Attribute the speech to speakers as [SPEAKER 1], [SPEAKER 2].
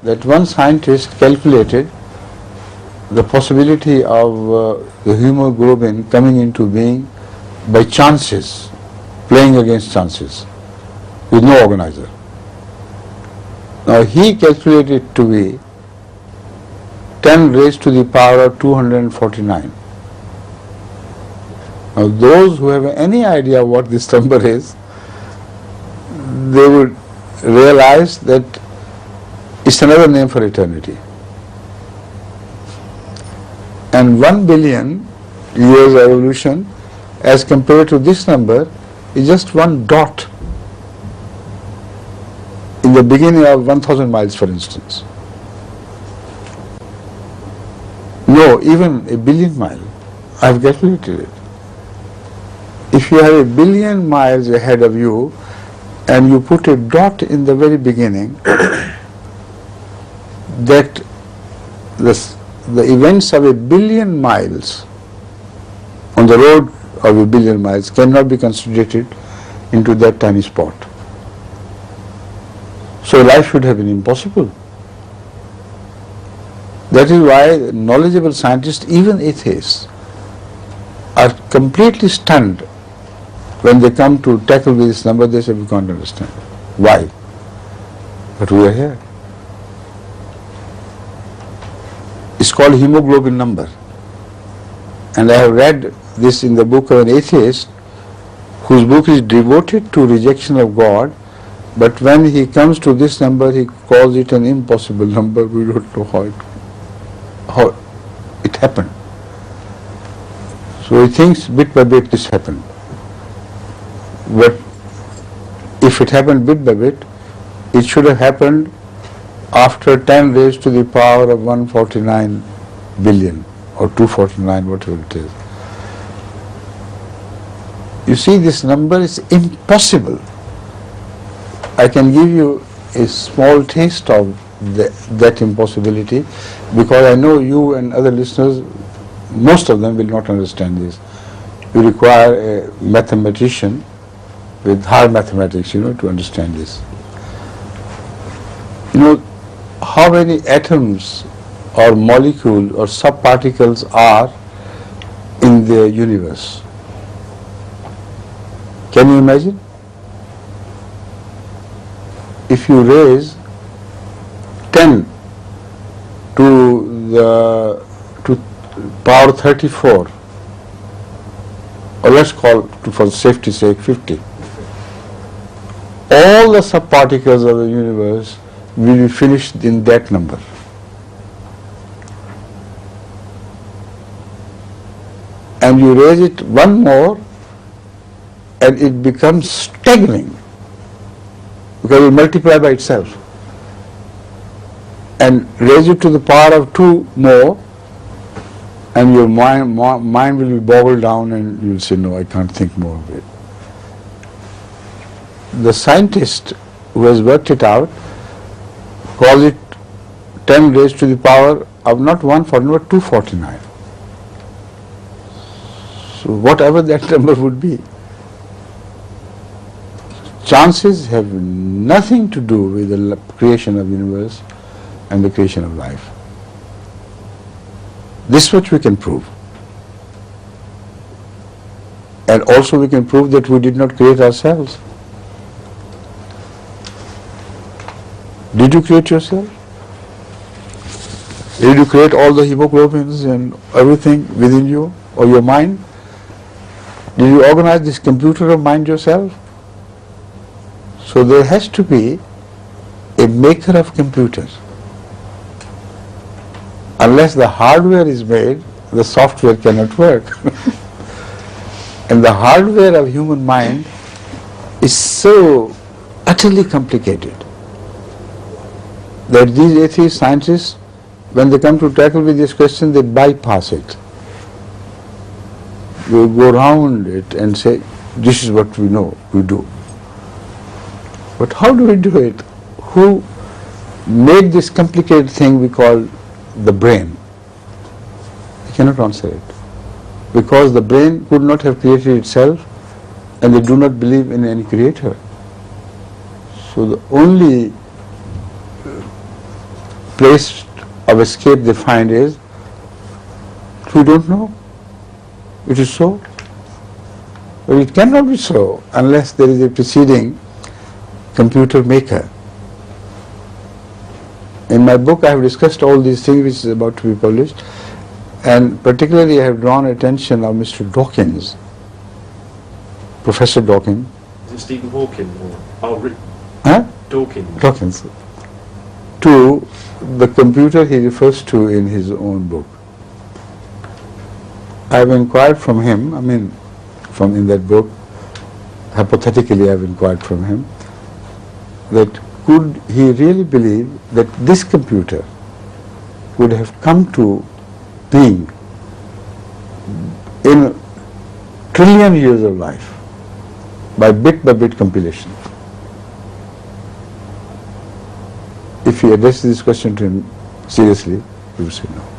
[SPEAKER 1] that one scientist calculated the possibility of the hemoglobin coming into being by chances, playing against chances, with no organizer. Now he calculated it to be 10 raised to the power of 249. Now those who have any idea what this number is, they would realize that it's another name for eternity. And 1 billion years of evolution as compared to this number is just one dot in the beginning of 1000 miles, for instance. No, even a billion miles. I have calculated it. If you have a billion miles ahead of you and you put a dot in the very beginning, that the events of a billion miles on the road of a billion miles cannot be concentrated into that tiny spot. So life should have been impossible. That is why knowledgeable scientists, even atheists, are completely stunned when they come to tackle with this number. They say, we can't understand. Why? But we are here. It's called hemoglobin number. And I have read this in the book of an atheist whose book is devoted to rejection of God, but when he comes to this number, he calls it an impossible number. We don't know how it happened. So he thinks bit by bit this happened. But if it happened bit by bit, it should have happened after 10 raised to the power of 149 billion or 249, whatever it is. You see, this number is impossible. I can give you a small taste of that impossibility, because I know you and other listeners, most of them will not understand this. You require a mathematician with hard mathematics, to understand this. How many atoms or molecules or subparticles are in the universe? Can you imagine? If you raise 10 to the power 34, or let's call it, for safety's sake, 50, all the subparticles of the universe will be finished in that number. And you raise it one more and it becomes staggering, because it will multiply by itself. And raise it to the power of 2 more, and your mind will be boggled down and you will say, no, I can't think more of it. The scientist who has worked it out calls it 10 raised to the power of not 149 but 249. So whatever that number would be, chances have nothing to do with the creation of the universe and the creation of life. This much we can prove. And also we can prove that we did not create ourselves. Did you create yourself? Did you create all the hemoglobins and everything within you or your mind? Did you organize this computer of mind yourself? So there has to be a maker of computers. Unless the hardware is made, the software cannot work. And the hardware of human mind is so utterly complicated that these atheist scientists, when they come to tackle with this question, they bypass it. They go around it and say, this is what we know, we do. But how do we do it? Who made this complicated thing we call the brain? I cannot answer it. Because the brain could not have created itself, and they do not believe in any creator. So the only place of escape they find is, we don't know. It is so. But it cannot be so unless there is a preceding computer maker. In my book I have discussed all these things which is about to be published, and particularly I have drawn attention of Mr. Dawkins, Professor Dawkins.
[SPEAKER 2] Is it Stephen Hawking or Dawkins?
[SPEAKER 1] Dawkins. To the computer he refers to in his own book. I have inquired from him, from in that book, hypothetically I have inquired from him, that could he really believe that this computer would have come to being in trillion years of life by bit compilation? If he addresses this question to him seriously, he would say no.